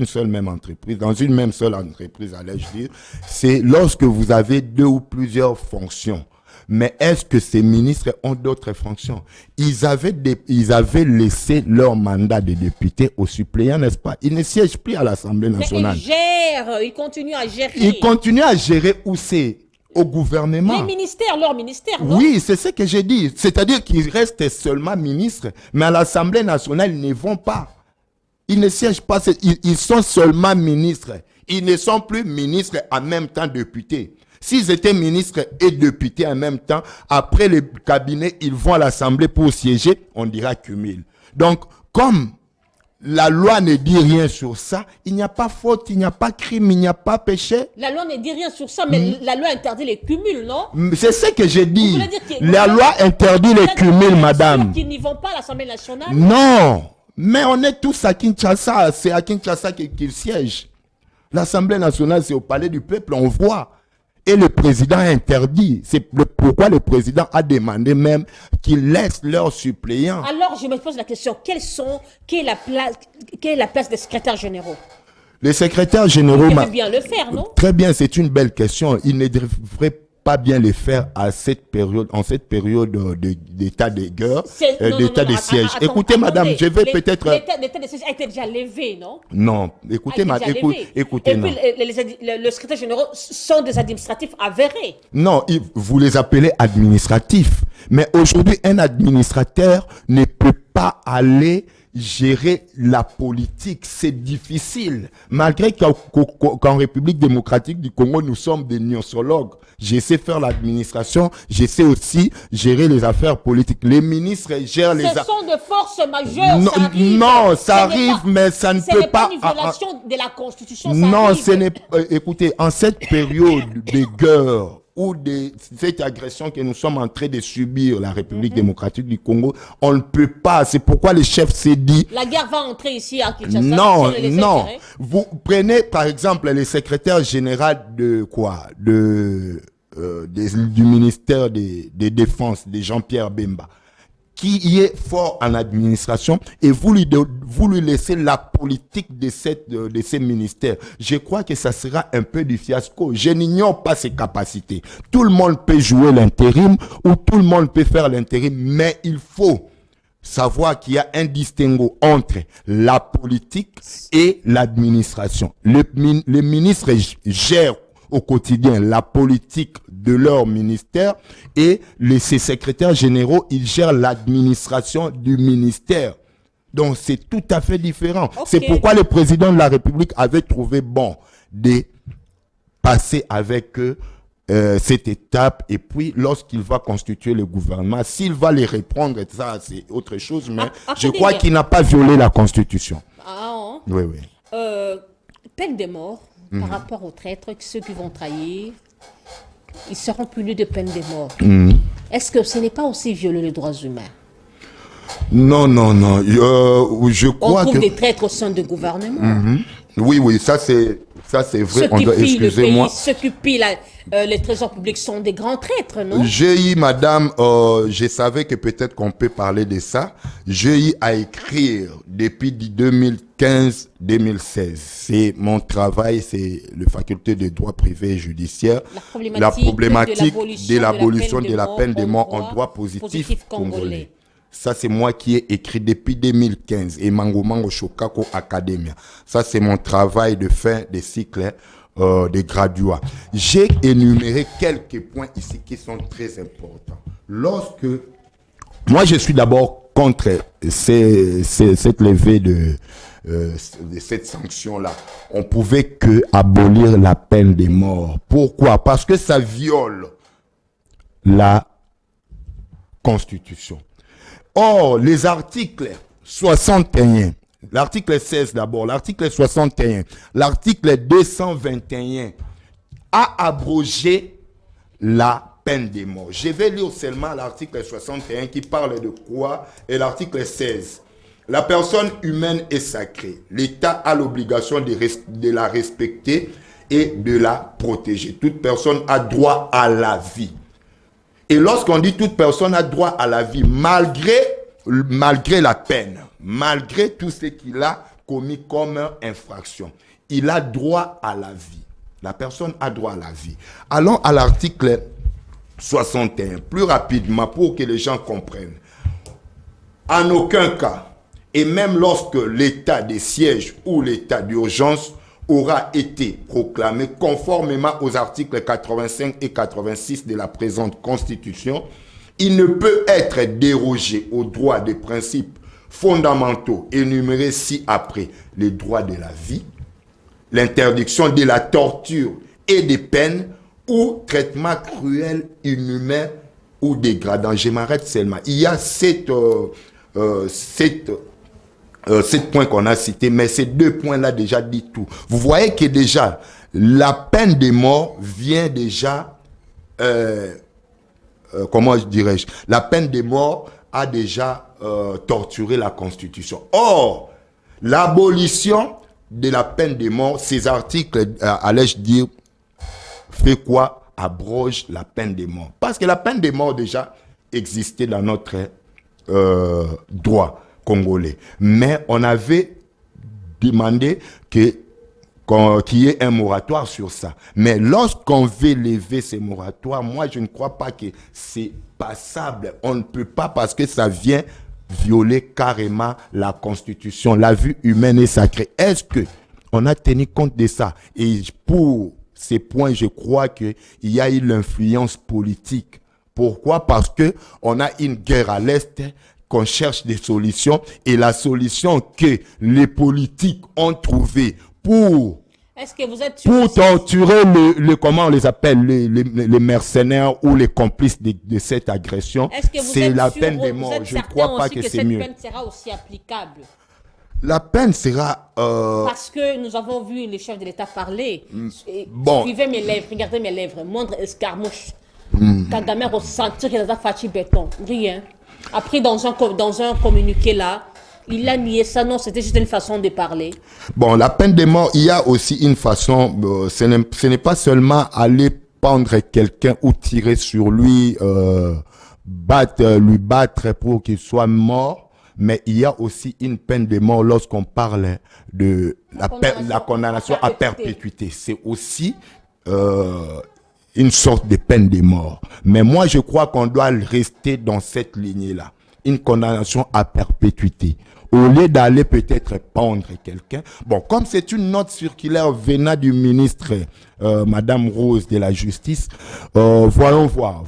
seule même entreprise, dans une même seule entreprise, allais-je dire. C'est lorsque vous avez deux ou plusieurs fonctions. Mais est-ce que ces ministres ont d'autres fonctions? Ils avaient laissé leur mandat de député aux suppléants, n'est-ce pas? Ils ne siègent plus à l'Assemblée nationale. Mais ils gèrent, ils continuent à gérer. Ils continuent à gérer où c'est? Au gouvernement. Les ministères, leur ministère, non? Oui, c'est ce que j'ai dit. C'est-à-dire qu'ils restent seulement ministres, mais à l'Assemblée nationale, ils ne vont pas. Ils ne siègent pas, ils sont seulement ministres. Ils ne sont plus ministres en même temps députés. S'ils étaient ministres et députés en même temps, après le cabinet, ils vont à l'Assemblée pour siéger, on dira cumul. Donc, comme la loi ne dit rien sur ça, il n'y a pas faute, il n'y a pas crime, il n'y a pas péché. La loi ne dit rien sur ça, mais la loi interdit les cumuls, non? C'est ce que j'ai dit. La loi interdit les cumuls, madame. Qui n'y vont pas à l'Assemblée nationale? Non, mais on est tous à Kinshasa. C'est à Kinshasa qu'ils siègent. L'Assemblée nationale, c'est au palais du peuple, on voit. Et le président a interdit. C'est pourquoi le président a demandé même qu'ils laissent leurs suppléants. Alors, je me pose la question, quelle est la place des secrétaires généraux? Les secrétaires généraux... Ils devraient bien le faire, non? Très bien, c'est une belle question. Ils ne devraient pas bien le faire en cette période d'état de guerre, d'état de siège. Écoutez, madame, je vais peut-être... L'état de siège a été déjà levé, non? Non, écoutez, madame, écoutez. Et puis, les secrétaires généraux sont des administratifs avérés. Non, vous les appelez administratifs. Mais aujourd'hui, un administrateur ne peut pas aller gérer la politique, c'est difficile. Malgré qu'en République démocratique du Congo, nous sommes des gnosologues. Je sais faire l'administration, je sais aussi gérer les affaires politiques. Les ministres gèrent les affaires. Ce sont de forces majeures, non, ça arrive. Non, ça arrive, mais ça ne peut pas... Ce n'est pas une violation de la Constitution, ça non, arrive. Ce n'est pas... écoutez, en cette période de guerre, ou de cette agression que nous sommes en train de subir, la République démocratique du Congo, on ne peut pas. C'est pourquoi le chef s'est dit... La guerre va entrer ici à Kinshasa. Non, non. Vous prenez par exemple le secrétaire général de quoi? Du ministère des Défenses, de Jean-Pierre Bemba, qui est fort en administration, et vous lui laissez la politique de ces ministères. Je crois que ça sera un peu du fiasco. Je n'ignore pas ses capacités. Tout le monde peut jouer l'intérim ou tout le monde peut faire l'intérim, mais il faut savoir qu'il y a un distinguo entre la politique et l'administration. Les ministres gèrent au quotidien la politique de leur ministère et ces secrétaires généraux, ils gèrent l'administration du ministère. Donc c'est tout à fait différent. Okay. C'est pourquoi le président de la République avait trouvé bon de passer avec eux cette étape, et puis lorsqu'il va constituer le gouvernement, s'il va les reprendre, ça c'est autre chose, mais je crois qu'il n'a pas violé la Constitution. Ah, oui, oui. Peine de mort par rapport aux traîtres, ceux qui vont trahir, ils seront punis de peine de mort. Est-ce que ce n'est pas aussi violer les droits humains? Non, non, non. Je crois on trouve des traîtres au sein du gouvernement. Oui, oui, ça c'est vrai. Excusez-moi. Ceux qui pillent les trésors publics sont des grands traîtres, non? J'ai eu, madame, je savais que peut-être qu'on peut parler de ça. J'ai eu à écrire depuis 2015-2016. C'est mon travail, c'est la faculté de droit privé et judiciaire. La problématique de l'abolition de la peine de mort en droit positif congolais. Ça, c'est moi qui ai écrit depuis 2015 et Mango Mango Shokako Academia. Ça, c'est mon travail de fin de cycle de graduat. J'ai énuméré quelques points ici qui sont très importants. Moi, je suis d'abord contre cette levée de cette sanction-là. On pouvait que abolir la peine de mort. Pourquoi? Parce que ça viole la Constitution. Or, les articles 61, l'article 16 d'abord, l'article 61, l'article 221 a abrogé la peine de mort. Je vais lire seulement l'article 61 qui parle de quoi et l'article 16. La personne humaine est sacrée. L'État a l'obligation de la respecter et de la protéger. Toute personne a droit à la vie. Et lorsqu'on dit toute personne a droit à la vie, malgré la peine, malgré tout ce qu'il a commis comme infraction, il a droit à la vie. La personne a droit à la vie. Allons à l'article 61, plus rapidement pour que les gens comprennent. En aucun cas, et même lorsque l'état de siège ou l'état d'urgence aura été proclamé conformément aux articles 85 et 86 de la présente Constitution, il ne peut être dérogé aux droits des principes fondamentaux énumérés ci-après: les droits de la vie, l'interdiction de la torture et des peines ou traitement cruel, inhumain ou dégradant. Je m'arrête seulement. Il y a sept points qu'on a cités, mais ces 2 points-là déjà dit tout. Vous voyez que déjà, la peine de mort vient déjà, comment dirais-je, la peine de mort a déjà torturé la Constitution. Or, l'abolition de la peine de mort, ces articles, allais-je dire, fait quoi? Abroge la peine de mort. Parce que la peine de mort déjà existait dans notre droit congolais. Mais on avait demandé qu'il y ait un moratoire sur ça. Mais lorsqu'on veut lever ces moratoires, moi je ne crois pas que c'est passable. On ne peut pas, parce que ça vient violer carrément la Constitution. La vie humaine est sacrée. Est-ce qu'on a tenu compte de ça? Et pour ces points, je crois qu'il y a eu l'influence politique. Pourquoi? Parce que on a une guerre à l'Est, qu'on cherche des solutions, et la solution que les politiques ont trouvée pour torturer comment on les appelle, les mercenaires ou les complices de cette agression, c'est la peine de mort. Je ne crois pas que c'est mieux. Cette peine sera aussi applicable? La peine sera... Parce que nous avons vu les chefs de l'État parler. Bon. Suivez mes lèvres, regardez mes lèvres. Moindre escarmouche. Kagame ressentir qu'il a fait béton. Rien. Après, dans un communiqué là, il a nié ça. Non, c'était juste une façon de parler. Bon, la peine de mort, il y a aussi une façon... ce n'est pas seulement aller pendre quelqu'un ou tirer sur lui, lui battre pour qu'il soit mort. Mais il y a aussi une peine de mort lorsqu'on parle de la condamnation à perpétuité. C'est aussi une sorte de peine de mort. Mais moi, je crois qu'on doit rester dans cette lignée-là. Une condamnation à perpétuité. Au lieu d'aller peut-être pendre quelqu'un. Bon, comme c'est une note circulaire venant du ministre Madame Rose de la Justice, voyons voir.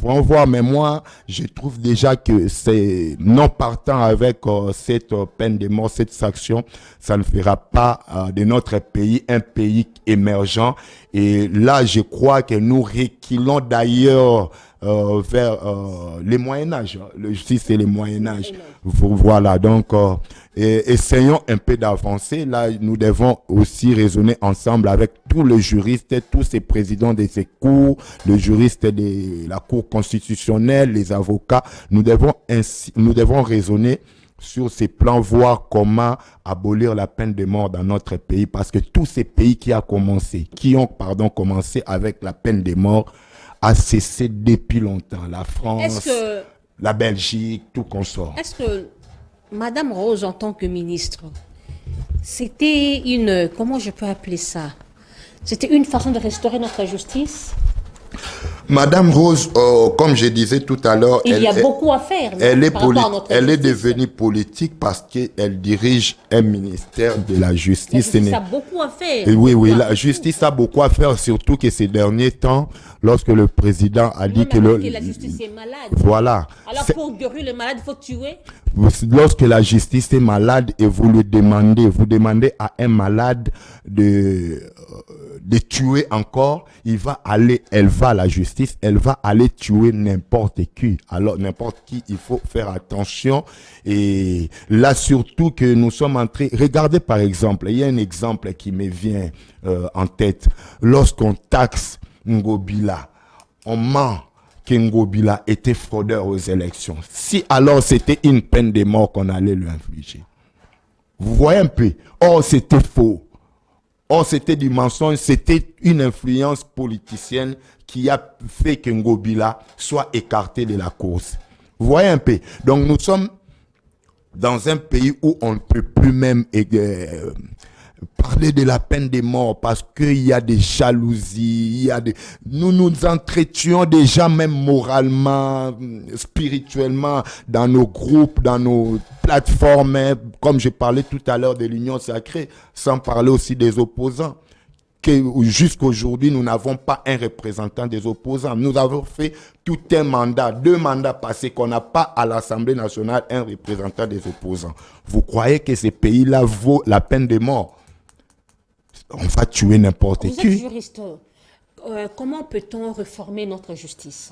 Mais moi, je trouve déjà que c'est non partant avec cette peine de mort, cette sanction, ça ne fera pas de notre pays un pays émergent. Et là, je crois que nous reculons d'ailleurs vers les Moyen-Âge. Le justice, c'est les Moyen-Âge. Voilà, donc essayons un peu d'avancer. Là, nous devons aussi raisonner ensemble avec tous les juristes, tous ces présidents de ces cours, les juristes de la Cour constitutionnelle, les avocats. Nous devons raisonner sur ces plans, voir comment abolir la peine de mort dans notre pays, parce que tous ces pays qui ont commencé avec la peine de mort a cessé depuis longtemps. La France, la Belgique, tout consort. Est-ce que Madame Rose, en tant que ministre, c'était comment je peux appeler ça? C'était une façon de restaurer notre justice? Madame Rose, comme je disais tout à l'heure, il y a beaucoup à faire. Elle est devenue politique parce qu'elle dirige un ministère de la justice. La justice a beaucoup à faire. Oui, la justice a beaucoup à faire, surtout que ces derniers temps, lorsque le président a dit que la justice est malade. Voilà. Alors pour guérir le malade, il faut tuer. Lorsque la justice est malade et vous demandez à un malade de tuer encore, elle va à la justice, elle va aller tuer n'importe qui. Alors n'importe qui, il faut faire attention. Et là surtout que nous sommes entrés, regardez par exemple, il y a un exemple qui me vient en tête. Lorsqu'on taxe Ngobila, on ment que Ngobila était fraudeur aux élections. Si alors c'était une peine de mort qu'on allait lui infliger. Vous voyez un peu. Or c'était faux. Or c'était du mensonge. C'était une influence politicienne qui a fait que Ngobila soit écarté de la course. Vous voyez un peu. Donc nous sommes dans un pays où on ne peut plus même parler de la peine de mort parce qu'il y a des jalousies, nous nous entretuons déjà même moralement, spirituellement, dans nos groupes, dans nos plateformes, hein, comme je parlais tout à l'heure de l'Union sacrée, sans parler aussi des opposants. Jusqu'aujourd'hui, nous n'avons pas un représentant des opposants. Nous avons fait tout un mandat, 2 mandats passés, qu'on n'a pas à l'Assemblée nationale un représentant des opposants. Vous croyez que ces pays-là vaut la peine de mort? On va tuer n'importe qui. Vous êtes juriste. Comment peut-on réformer notre justice?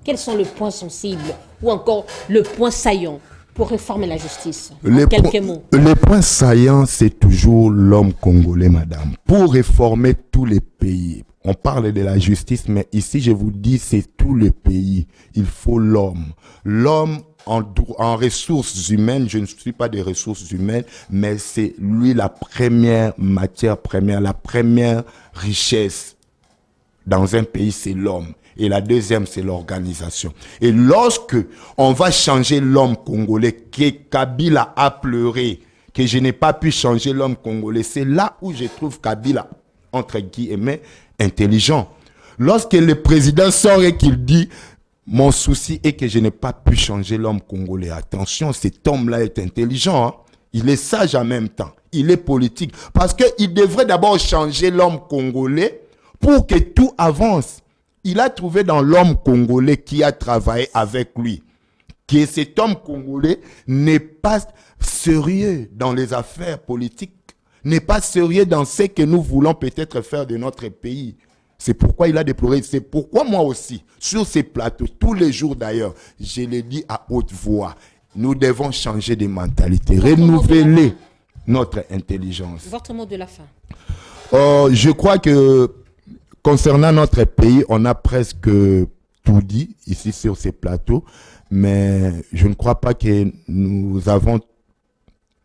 Quels sont les points sensibles ou encore le point saillant pour réformer la justice? En quelques mots. Le point saillant, c'est toujours l'homme congolais, madame. Pour réformer tous les pays, on parle de la justice, mais ici, je vous dis, c'est tout le pays. Il faut l'homme. L'homme en ressources humaines, je ne suis pas des ressources humaines, mais c'est lui la première matière première, la première richesse dans un pays, c'est l'homme. Et la deuxième, c'est l'organisation. Et lorsque on va changer l'homme congolais, que Kabila a pleuré, que je n'ai pas pu changer l'homme congolais, c'est là où je trouve Kabila, entre guillemets, intelligent. Lorsque le président sort et qu'il dit « Mon souci est que je n'ai pas pu changer l'homme congolais ». Attention, cet homme-là est intelligent, hein? Il est sage en même temps. Il est politique. Parce qu'il devrait d'abord changer l'homme congolais pour que tout avance. Il a trouvé dans l'homme congolais qui a travaillé avec lui que cet homme congolais n'est pas sérieux dans les affaires politiques, n'est pas sérieux dans ce que nous voulons peut-être faire de notre pays. C'est pourquoi il a déploré. C'est pourquoi moi aussi, sur ces plateaux, tous les jours d'ailleurs, je le dis à haute voix, nous devons changer de mentalité, renouveler notre intelligence. Votre mot de la fin. Je crois que concernant notre pays, on a presque tout dit ici sur ces plateaux, mais je ne crois pas que nous avons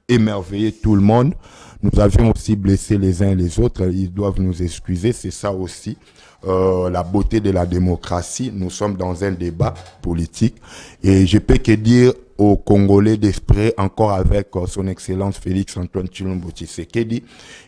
émerveillé tout le monde. Nous avions aussi blessé les uns et les autres. Ils doivent nous excuser, c'est ça aussi. La beauté de la démocratie. Nous sommes dans un débat politique et je peux que dire aux Congolais d'espérer encore avec son Excellence Félix-Antoine Tshilombo Tshisekedi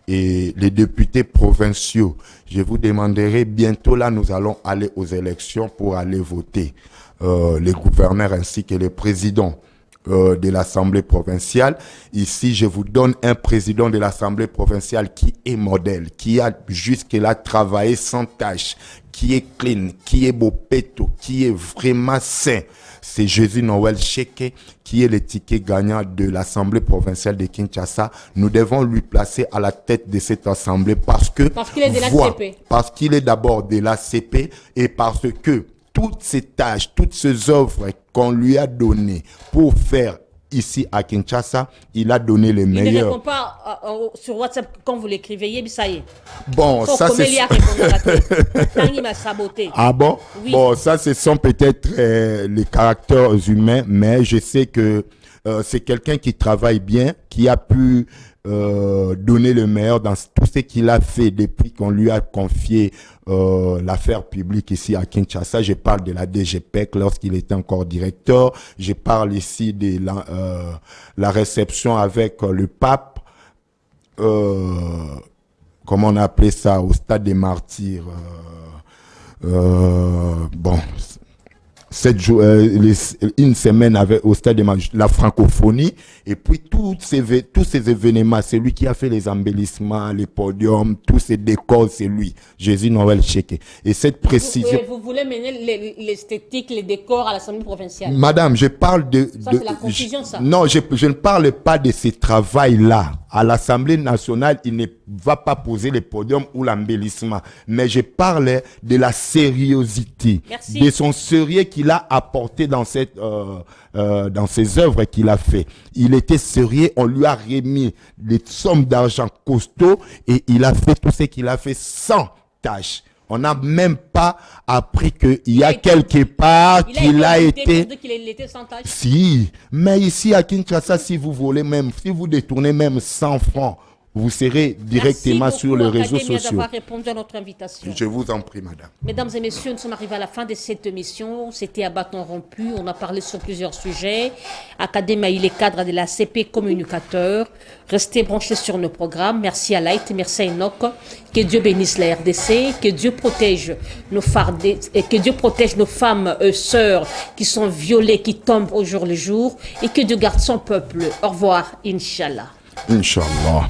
et les députés provinciaux. Je vous demanderai bientôt, là nous allons aller aux élections pour aller voter les gouverneurs ainsi que les présidents de l'Assemblée provinciale. Ici, je vous donne un président de l'Assemblée provinciale qui est modèle, qui a jusque-là travaillé sans tâche, qui est clean, qui est beau-péto, qui est vraiment sain. C'est Jésus Noël Cheke qui est le ticket gagnant de l'Assemblée provinciale de Kinshasa. Nous devons lui placer à la tête de cette assemblée parce qu'il est de l'ACP. Parce qu'il est d'abord de l'ACP et parce que toutes ces tâches, toutes ces œuvres qu'on lui a données pour faire ici à Kinshasa, il a donné les meilleurs. Il ne répond pas sur WhatsApp quand vous l'écrivez, ça y est. Bon, ça c'est... Il m'a saboté. Ah bon? Oui. Bon, ça ce sont peut-être les caractères humains, mais je sais que c'est quelqu'un qui travaille bien, qui a pu donner le meilleur dans tout ce qu'il a fait depuis qu'on lui a confié l'affaire publique ici à Kinshasa. Je parle de la DGPEC lorsqu'il était encore directeur. Je parle ici de la réception avec le pape, comment on a appelé ça, au stade des martyrs. Bon, 7 jours, une semaine avec au stade de la francophonie, et puis tous ces événements, c'est lui qui a fait les embellissements, les podiums, tous ces décors, c'est lui, Jésus Noël Cheke. Et cette précision... Vous voulez mener l'esthétique, les décors à l'Assemblée provinciale? Madame, je parle de... Ça, c'est la confusion, ça. Non, je ne parle pas de ce travail-là. À l'Assemblée nationale, il ne va pas poser les podiums ou l'embellissement. Mais je parle de la sérieuxité, merci, de son sérieux qu'il a apporté dans dans ces œuvres qu'il a fait. Il était sérieux, on lui a remis des sommes d'argent costauds et il a fait tout ce qu'il a fait sans tâche. On n'a même pas appris qu'il y a quelque part qu'il a été... qu'il était sans tâche. Si, mais ici à Kinshasa, si vous volez même, si vous détournez même 100 francs, vous serez directement sur les réseaux sociaux. D'avoir répondu à notre invitation. Je vous en prie, madame. Mesdames et messieurs, nous sommes arrivés à la fin de cette émission. C'était à bâton rompu. On a parlé sur plusieurs sujets. Académie, il est cadre de la CP communicateur. Restez branchés sur nos programmes. Merci à Light, merci à Enoch. Que Dieu bénisse la RDC. Que Dieu protège nos femmes, sœurs qui sont violées, qui tombent au jour le jour. Et que Dieu garde son peuple. Au revoir, Inch'Allah. Inch'Allah.